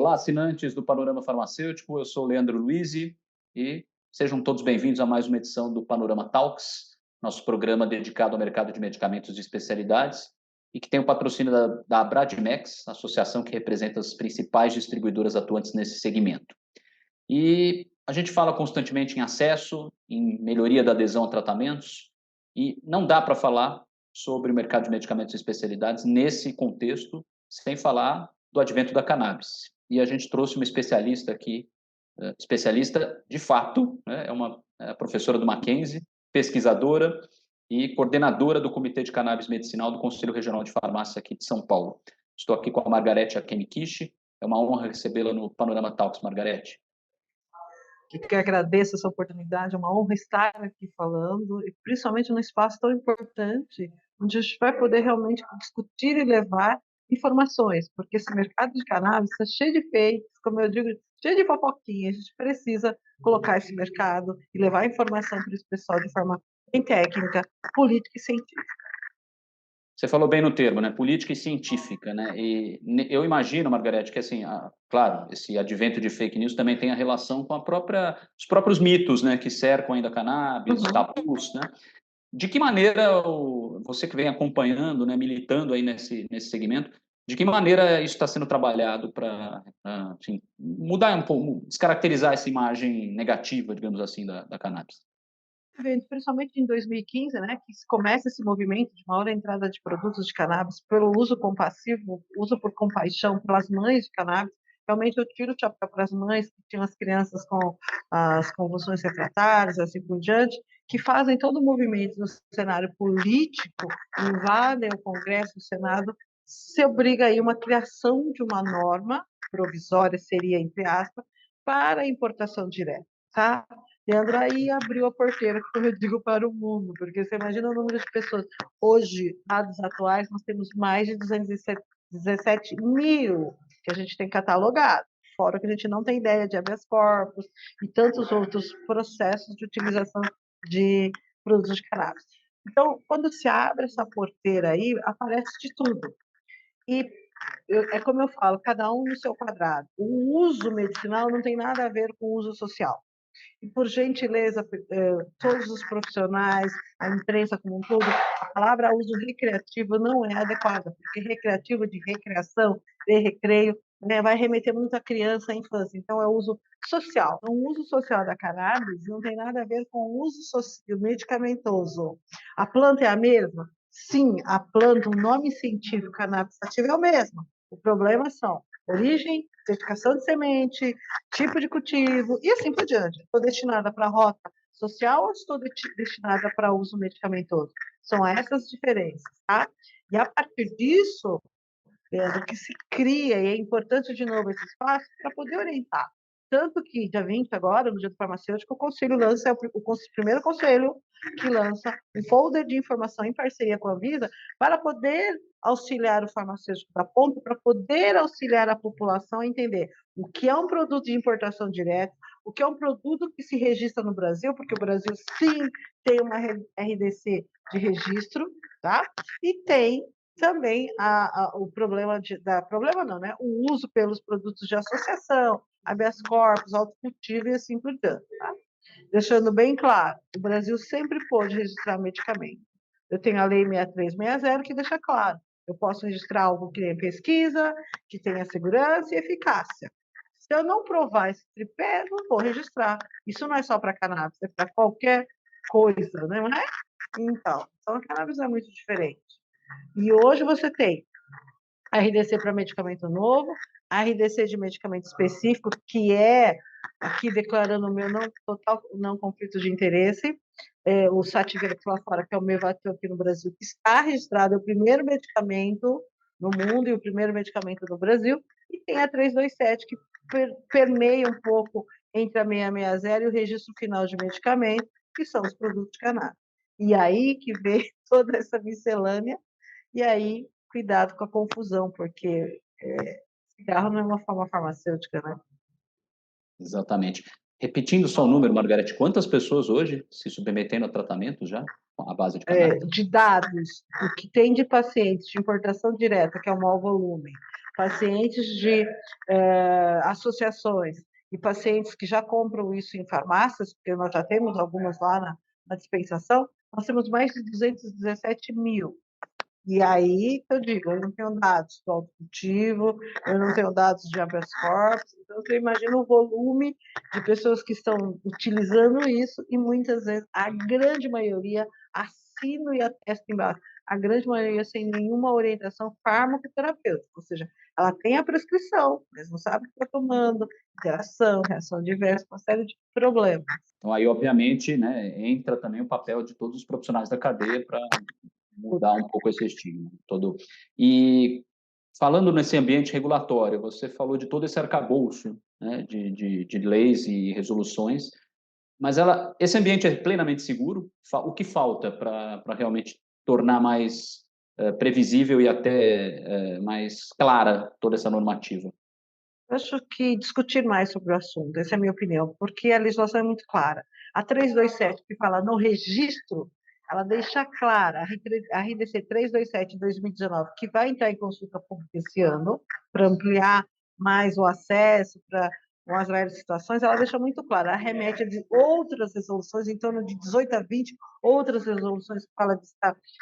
Olá, assinantes do Panorama Farmacêutico, eu sou o Leandro Luizi e sejam todos bem-vindos a mais uma edição do Panorama Talks, nosso programa dedicado ao mercado de medicamentos de especialidades e que tem o patrocínio da Abradimex, associação que representa as principais distribuidoras atuantes nesse segmento. E a gente fala constantemente em acesso, em melhoria da adesão a tratamentos e não dá para falar sobre o mercado de medicamentos de especialidades nesse contexto sem falar do advento da cannabis. E a gente trouxe uma especialista aqui, especialista de fato, né, é professora do Mackenzie, pesquisadora e coordenadora do Comitê de Cannabis Medicinal do Conselho Regional de Farmácia aqui de São Paulo. Estou aqui com a Margarete Akemikishi, é uma honra recebê-la no Panorama Talks, Margarete. Que agradeço essa oportunidade, é uma honra estar aqui falando, e principalmente num espaço tão importante, onde a gente vai poder realmente discutir e levar informações, porque esse mercado de cannabis está cheio de fakes, como eu digo, cheio de fofoquinha, a gente precisa colocar esse mercado e levar informação para esse pessoal de forma bem técnica, política e científica. Você falou bem no termo, né? Política e científica, né? E eu imagino, Margarete, que assim, claro, esse advento de fake news também tem a relação com os próprios mitos, né, que cercam ainda a cannabis, os tabus, né? De que maneira você que vem acompanhando, né, militando aí nesse segmento, de que maneira isso está sendo trabalhado para, assim, mudar um pouco, descaracterizar essa imagem negativa, digamos assim, da cannabis? Principalmente em 2015, né, que começa esse movimento de maior entrada de produtos de cannabis pelo uso compassivo, uso por compaixão pelas mães de cannabis. Realmente eu tiro o chapéu para as mães que tinham as crianças com as convulsões refratárias, assim por diante, que fazem todo o movimento no cenário político, invadem o Congresso, o Senado, se obriga aí uma criação de uma norma provisória, seria entre aspas, para a importação direta, tá? Leandro, aí abriu a porteira, como eu digo, para o mundo, porque você imagina o número de pessoas. Hoje, dados atuais, nós temos mais de 217 mil que a gente tem catalogado, fora que a gente não tem ideia de habeas corpus e tantos outros processos de utilização de produtos de cannabis. Então, quando se abre essa porteira aí, aparece de tudo. E é como eu falo, cada um no seu quadrado. O uso medicinal não tem nada a ver com o uso social. E, por gentileza, todos os profissionais, a imprensa como um todo, a palavra uso recreativo não é adequada, porque recreativo de recreação, de recreio, né, vai remeter muito à criança, à infância. Então, é uso social. Então, o uso social da cannabis não tem nada a ver com o uso medicamentoso. A planta é a mesma? Sim, a planta, o nome científico cannabis sativa é o mesmo. O problema são origem, certificação de semente, tipo de cultivo e assim por diante. Estou destinada para a rota social ou estou destinada para uso medicamentoso? São essas diferenças, tá? E a partir disso, do que se cria, e é importante de novo esse espaço para poder orientar. Tanto que, dia 20 agora, no dia do farmacêutico, o Conselho lança, o primeiro conselho que lança um folder de informação em parceria com a Anvisa para poder auxiliar o farmacêutico da ponta, para poder auxiliar a população a entender o que é um produto de importação direta, o que é um produto que se registra no Brasil, porque o Brasil, sim, tem uma RDC de registro, tá? E tem também o problema problema não, né? O uso pelos produtos de associação, habeas corpus, autocultivo e assim por diante, tá? Deixando bem claro, o Brasil sempre pôde registrar medicamento. Eu tenho a Lei 6360 que deixa claro, eu posso registrar algo que tenha pesquisa, que tenha segurança e eficácia. Se eu não provar esse tripé, não vou registrar. Isso não é só para cannabis, é para qualquer coisa, não é? Então, a cannabis é muito diferente. E hoje você tem RDC para medicamento novo, RDC de medicamento específico, que é, aqui declarando o meu total não conflito de interesse, o Sativex lá fora, que é o Mevatil aqui no Brasil, que está registrado, é o primeiro medicamento no mundo e o primeiro medicamento no Brasil, e tem a 327, que permeia um pouco entre a 660 e o registro final de medicamento, que são os produtos de cannabis. E aí que vem toda essa miscelânea. E aí, cuidado com a confusão, porque cigarro não é uma forma farmacêutica, né? Exatamente. Repetindo só o número, Margarete, quantas pessoas hoje se submetendo a tratamento já à base de cannabis? De dados, o que tem de pacientes de importação direta, que é o maior volume, pacientes de associações e pacientes que já compram isso em farmácias, porque nós já temos algumas lá na dispensação, nós temos mais de 217 mil. E aí, eu digo, eu não tenho dados do autocultivo, eu não tenho dados de habeas corpus, então você imagina o volume de pessoas que estão utilizando isso e muitas vezes, a grande maioria, assino e atesta embaixo, a grande maioria sem nenhuma orientação farmacoterapêutica, ou seja, ela tem a prescrição, mas não sabe o que está tomando, interação, reação adversa, uma série de problemas. Então, aí, obviamente, né, entra também o papel de todos os profissionais da cadeia para mudar um pouco esse estigma todo. E falando nesse ambiente regulatório, você falou de todo esse arcabouço, né, de leis e resoluções, mas esse ambiente é plenamente seguro? O que falta para realmente tornar mais previsível e até mais clara toda essa normativa? Eu acho que discutir mais sobre o assunto, essa é a minha opinião, porque a legislação é muito clara. A 327, que fala no registro, ela deixa clara, a RDC 327 de 2019, que vai entrar em consulta pública esse ano, para ampliar mais o acesso para as várias situações, ela deixa muito clara, ela remete a outras resoluções, em torno de 18 a 20, outras resoluções que falam de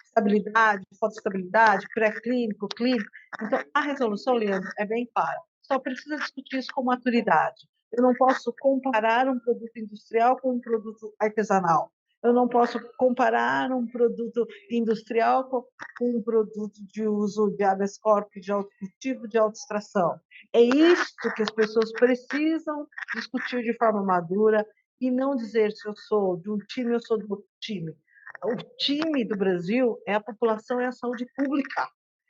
estabilidade, fotoestabilidade, pré-clínico, clínico. Então, a resolução, Leandro, é bem clara. Só precisa discutir isso com maturidade. Eu não posso comparar um produto industrial com um produto artesanal. Eu não posso comparar um produto industrial com um produto de uso de habeas corpus, de autocultivo, de autoextração. É isso que as pessoas precisam discutir de forma madura e não dizer se eu sou de um time ou sou do outro time. O time do Brasil é a população e a saúde pública.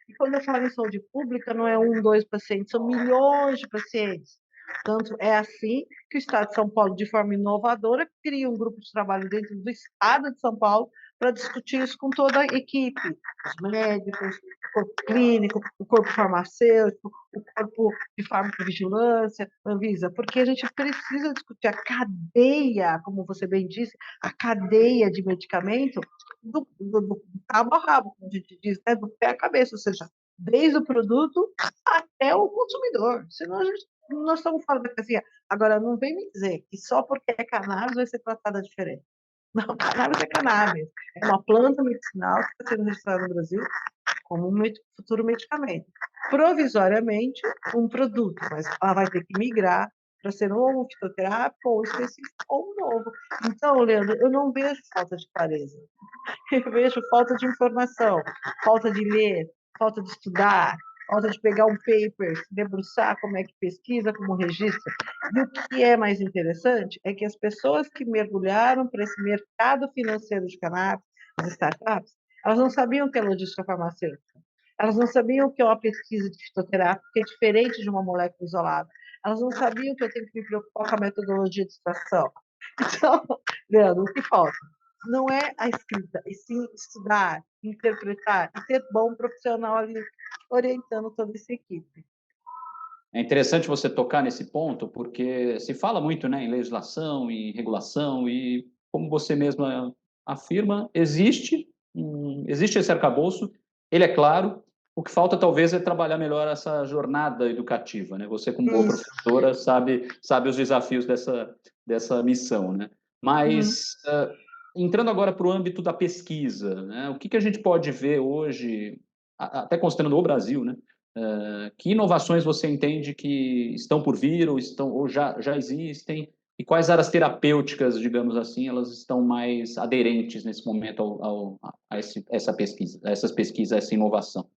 E quando eu falo em saúde pública, não é um, dois pacientes, são milhões de pacientes. Tanto é assim que o Estado de São Paulo, de forma inovadora, cria um grupo de trabalho dentro do Estado de São Paulo para discutir isso com toda a equipe, os médicos, o corpo clínico, o corpo farmacêutico, o corpo de farmacovigilância, Anvisa, porque a gente precisa discutir a cadeia, como você bem disse, a cadeia de medicamento do cabo a rabo, como a gente diz, né? Do pé à cabeça, ou seja, desde o produto até o consumidor. Senão nós estamos falando da casinha. Agora, não vem me dizer que só porque é cannabis vai ser tratada diferente. Não, cannabis é cannabis. É uma planta medicinal que está sendo registrada no Brasil como um futuro medicamento. Provisoriamente, um produto, mas ela vai ter que migrar para ser ou um fitoterápico, ou específico, ou um novo. Então, Leandro, eu não vejo falta de clareza. Eu vejo falta de informação, falta de ler, falta de estudar, falta de pegar um paper, se debruçar como é que pesquisa, como registra. E o que é mais interessante é que as pessoas que mergulharam para esse mercado financeiro de cannabis, as startups, elas não sabiam o que é logística farmacêutica. Elas não sabiam o que é uma pesquisa de fitoterápica, que é diferente de uma molécula isolada. Elas não sabiam que eu tenho que me preocupar com a metodologia de extração. Então, Leandro, o que falta? Não é a escrita, e sim estudar, interpretar e ter bom profissional ali orientando toda essa equipe. É interessante você tocar nesse ponto, porque se fala muito, né, em legislação, em regulação, e como você mesma afirma, existe esse arcabouço, ele é claro, o que falta talvez é trabalhar melhor essa jornada educativa, né? Você, como boa Isso. professora, sabe os desafios dessa missão, né? Mas, entrando agora para o âmbito da pesquisa, né? O que a gente pode ver hoje, até considerando o Brasil, né? Que inovações você entende que estão por vir ou já existem? E quais áreas terapêuticas, digamos assim, elas estão mais aderentes nesse momento essa pesquisa, essas pesquisas, essa inovação?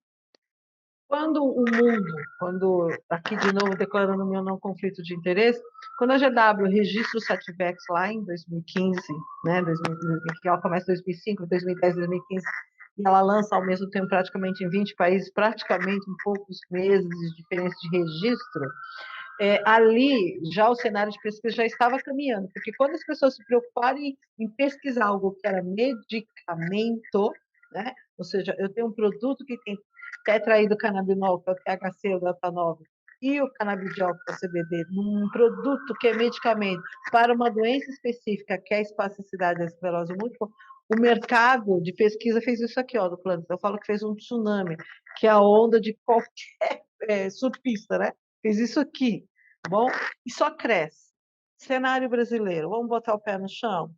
Quando aqui de novo declarando meu não conflito de interesse, quando a GW registra o Sativex lá em 2015, né, que ela começa em 2005, 2010, 2015, e ela lança ao mesmo tempo praticamente em 20 países, praticamente em poucos meses de diferença de registro, ali já o cenário de pesquisa já estava caminhando, porque quando as pessoas se preocuparem em pesquisar algo que era medicamento, né? Ou seja, eu tenho um produto que tem tetraidrocannabinol, que é o THC, o delta-9, e o canabidiol, que é o CBD, num produto que é medicamento para uma doença específica, que é a espasticidade da esclerose múltipla, O mercado de pesquisa fez isso aqui, ó, do planeta. Eu falo que fez um tsunami, que é a onda de qualquer surfista, né? Fez isso aqui, tá bom? E só cresce. Cenário brasileiro, vamos botar o pé no chão?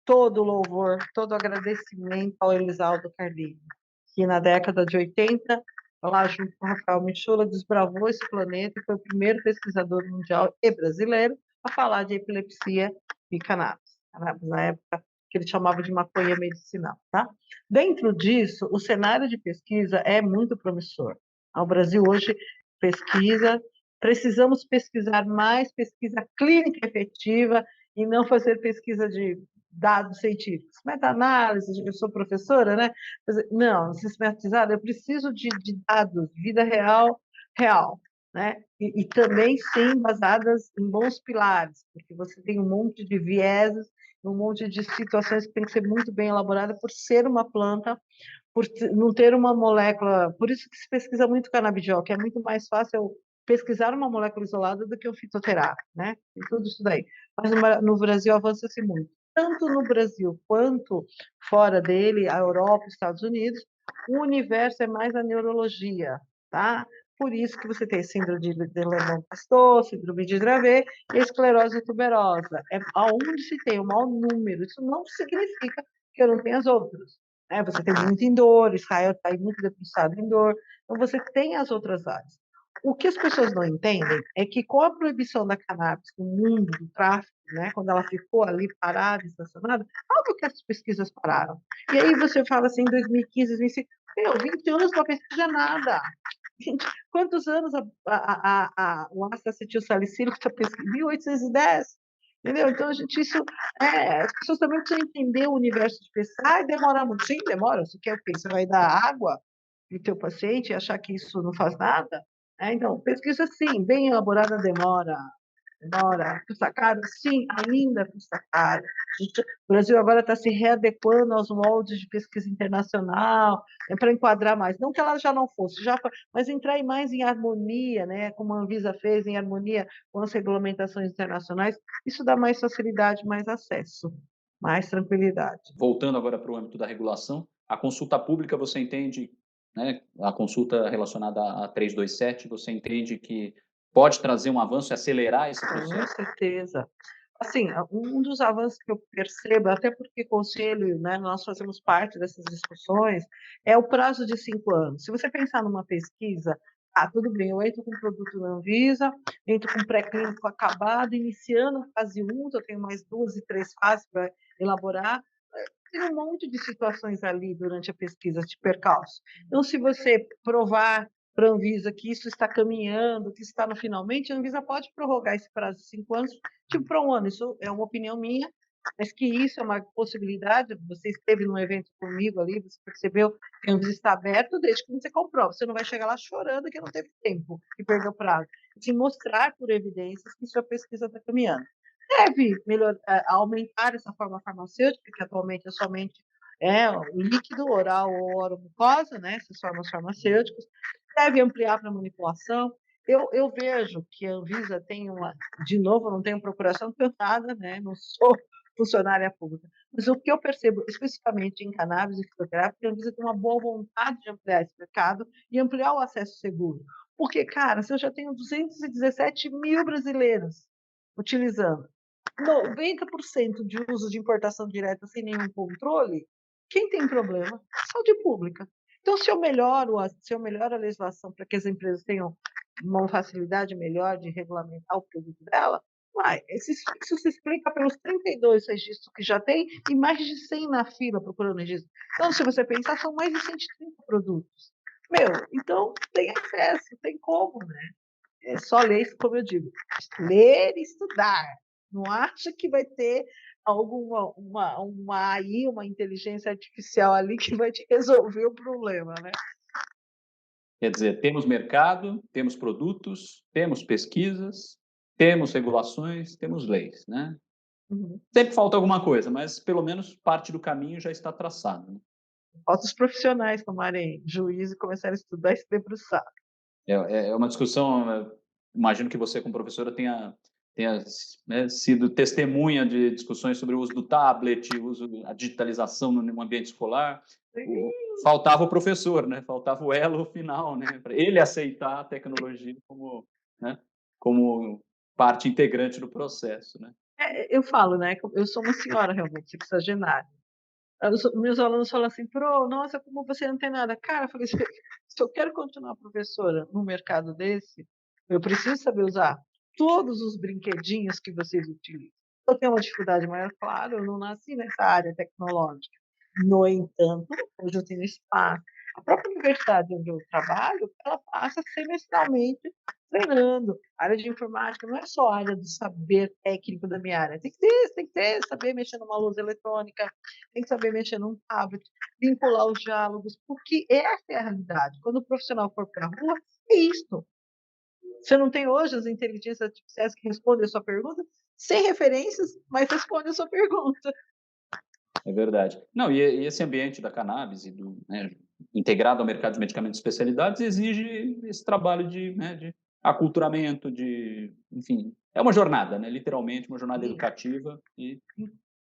Todo louvor, todo agradecimento ao Elisaldo Carlini, que na década de 80, lá junto com o Rafael Michula, desbravou esse planeta e foi o primeiro pesquisador mundial e brasileiro a falar de epilepsia e cannabis. Cannabis na época que ele chamava de maconha medicinal, tá? Dentro disso, o cenário de pesquisa é muito promissor. O Brasil hoje pesquisa, precisamos pesquisar mais pesquisa clínica efetiva e não fazer pesquisa de dados científicos. Meta-análise, eu sou professora, né? Não, sistematizada, eu preciso de dados, vida real, real, né? E também, sim, basadas em bons pilares, porque você tem um monte de vieses, um monte de situações que tem que ser muito bem elaborada por ser uma planta, por não ter uma molécula. Por isso que se pesquisa muito canabidiol, que é muito mais fácil pesquisar uma molécula isolada do que um fitoterápico, né? E tudo isso daí. Mas no Brasil avança-se muito. Tanto no Brasil quanto fora dele, a Europa, os Estados Unidos, o universo é mais a neurologia, tá? Por isso que você tem síndrome de Lennon-Gastaut, síndrome de Dravet e a esclerose tuberosa. É aonde se tem um maior número. Isso não significa que eu não tenha as outras. Né? Você tem muito em dor, Israel está muito debruçado em dor. Então, você tem as outras áreas. O que as pessoas não entendem é que com a proibição da cannabis no mundo do tráfico, né, quando ela ficou ali parada, estacionada, óbvio que as pesquisas pararam. E aí você fala assim, em 2015, 2005, 20 anos para pesquisa é nada. Quantos anos o ácido acetilsalicílico está pesquisando? 1810. Entendeu? Então, as pessoas também precisam entender o universo de pesquisa. Demora muito. Sim, demora. Você quer o quê? Você vai dar água para o teu paciente e achar que isso não faz nada? Então, pesquisa, sim, bem elaborada demora. Demora. Custa caro? Sim, ainda custa caro. O Brasil agora está se readequando aos moldes de pesquisa internacional, para enquadrar mais. Não que ela já não fosse, mas entrar mais em harmonia, né, como a Anvisa fez, em harmonia com as regulamentações internacionais, isso dá mais facilidade, mais acesso, mais tranquilidade. Voltando agora para o âmbito da regulação, a consulta pública, você entende, né, a consulta relacionada a 327, você entende que pode trazer um avanço e acelerar esse processo? Com certeza. Assim, um dos avanços que eu percebo, até porque conselho, né, nós fazemos parte dessas discussões, é o prazo de 5 anos. Se você pensar numa pesquisa, tudo bem, eu entro com produto na Anvisa, entro com pré-clínico acabado, iniciando a fase 1, eu tenho mais 2 e 3 fases para elaborar, tem um monte de situações ali durante a pesquisa de percalço. Então, se você provar para a Anvisa que isso está caminhando, que está no finalmente, a Anvisa pode prorrogar esse prazo de 5 anos, tipo para um ano. Isso é uma opinião minha, mas que isso é uma possibilidade. Você esteve num evento comigo ali, você percebeu que a Anvisa está aberta desde que você comprou. Você não vai chegar lá chorando que não teve tempo e perdeu prazo. Se mostrar por evidências que sua pesquisa está caminhando. Deve aumentar essa forma farmacêutica, que atualmente é somente o líquido oral ou oromucosa, né, essas formas farmacêuticas, deve ampliar para manipulação. Eu vejo que a Anvisa tem de novo, não tenho procuração, não tenho nada, né, não sou funcionária pública, mas o que eu percebo especificamente em cannabis e fitoterápica, a Anvisa tem uma boa vontade de ampliar esse mercado e ampliar o acesso seguro. Porque, cara, se eu já tenho 217 mil brasileiros utilizando, 90% de uso de importação direta sem nenhum controle, quem tem problema? Saúde pública. Então, se eu melhoro a legislação para que as empresas tenham uma facilidade melhor de regulamentar o produto dela, isso se explica pelos 32 registros que já tem e mais de 100 na fila procurando registro. Então, se você pensar, são mais de 130 produtos. Então tem acesso, tem como, né? É só ler, como eu digo, ler e estudar. Não acha que vai ter uma AI, uma inteligência artificial ali que vai te resolver o problema, né? Quer dizer, temos mercado, temos produtos, temos pesquisas, temos regulações, temos leis, né? Uhum. Sempre falta alguma coisa, mas pelo menos parte do caminho já está traçado. Né? Falta os profissionais tomarem juízo e começarem a estudar e se debruçar. É uma discussão, imagino que você, como professora, tenha tenha, né, sido testemunha de discussões sobre o uso do tablet, a digitalização no ambiente escolar. Faltava o professor, né? Faltava o elo final, né? Para ele aceitar a tecnologia como, né, como parte integrante do processo, né? Eu falo, né? Eu sou uma senhora realmente sexagenária. Meus alunos falam assim, nossa, como você não tem nada. Cara, eu falei, se eu quero continuar professora num mercado desse, eu preciso saber usar todos os brinquedinhos que vocês utilizam. Eu tenho uma dificuldade maior, claro, eu não nasci nessa área tecnológica. No entanto, hoje eu tenho espaço. A própria universidade onde eu trabalho, ela passa semestralmente treinando. A área de informática não é só a área do saber técnico da minha área. Tem que ter, saber mexer numa luz eletrônica, tem que saber mexer num tablet, vincular os diálogos, porque essa é a realidade. Quando o profissional for para a rua, é isso. Você não tem hoje as inteligências artificiais que respondem a sua pergunta, sem referências, mas respondem a sua pergunta. É verdade. Não, e esse ambiente da cannabis, né, integrado ao mercado de medicamentos de especialidades, exige esse trabalho né, de aculturamento, enfim, é uma jornada, né, literalmente, uma jornada educativa.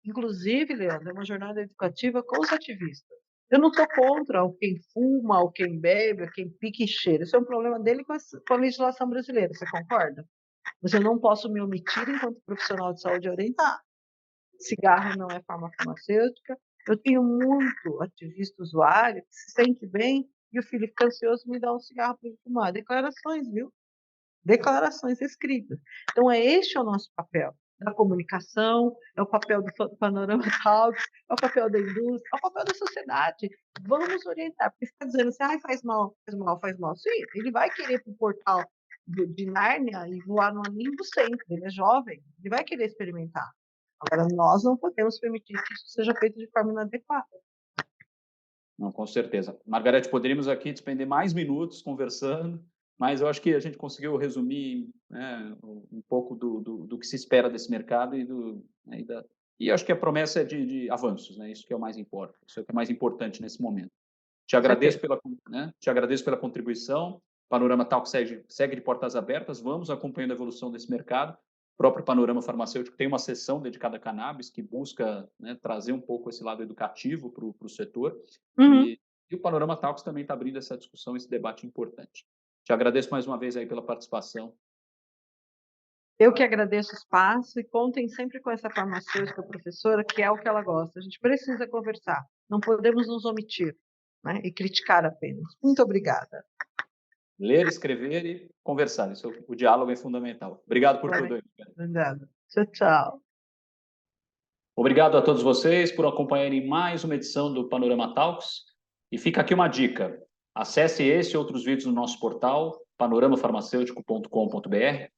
Inclusive, Leandro, é uma jornada educativa com os ativistas. Eu não sou contra o quem fuma, o quem bebe, o quem pique e cheira. Isso é um problema dele com a legislação brasileira, você concorda? Mas eu não posso me omitir, enquanto profissional de saúde, orientar. Cigarro não é forma farmacêutica. Eu tenho muito ativista usuário que se sente bem e o filho fica ansioso me dá um cigarro para ele fumar. Declarações, viu? Declarações escritas. Então, este é o nosso papel da comunicação, é o papel do Panorama Talks, é o papel da indústria, é o papel da sociedade. Vamos orientar, porque você está dizendo assim, faz mal, faz mal, faz mal. Sim, ele vai querer para o portal de Nárnia e voar no limbo sempre, ele é jovem, ele vai querer experimentar. Agora, nós não podemos permitir que isso seja feito de forma inadequada. Não, com certeza. Margarete, poderíamos aqui despender mais minutos conversando, mas eu acho que a gente conseguiu resumir, né, um pouco do que se espera desse mercado e acho que a promessa é de avanços, né? Isso que é o mais importante, isso é o que é mais importante nesse momento. Te agradeço te agradeço pela contribuição. Panorama Talk segue de portas abertas. Vamos acompanhando a evolução desse mercado. O próprio Panorama Farmacêutico tem uma seção dedicada a cannabis que busca, né, trazer um pouco esse lado educativo para o setor. Uhum. E o Panorama Talks também está abrindo essa discussão, esse debate importante. Te agradeço mais uma vez aí pela participação. Eu que agradeço o espaço e contem sempre com essa farmacêutica professora, que é o que ela gosta. A gente precisa conversar, não podemos nos omitir, né, e criticar apenas. Muito obrigada. Ler, escrever e conversar. O diálogo é fundamental. Obrigado por tudo. Obrigada. Tchau, tchau. Obrigado a todos vocês por acompanharem mais uma edição do Panorama Talks. E fica aqui uma dica. Acesse esse e outros vídeos no nosso portal, panoramafarmaceutico.com.br.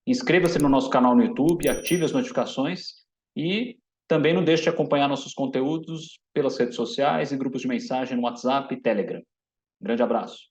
Inscreva-se no nosso canal no YouTube, ative as notificações e também não deixe de acompanhar nossos conteúdos pelas redes sociais e grupos de mensagem no WhatsApp e Telegram. Grande abraço.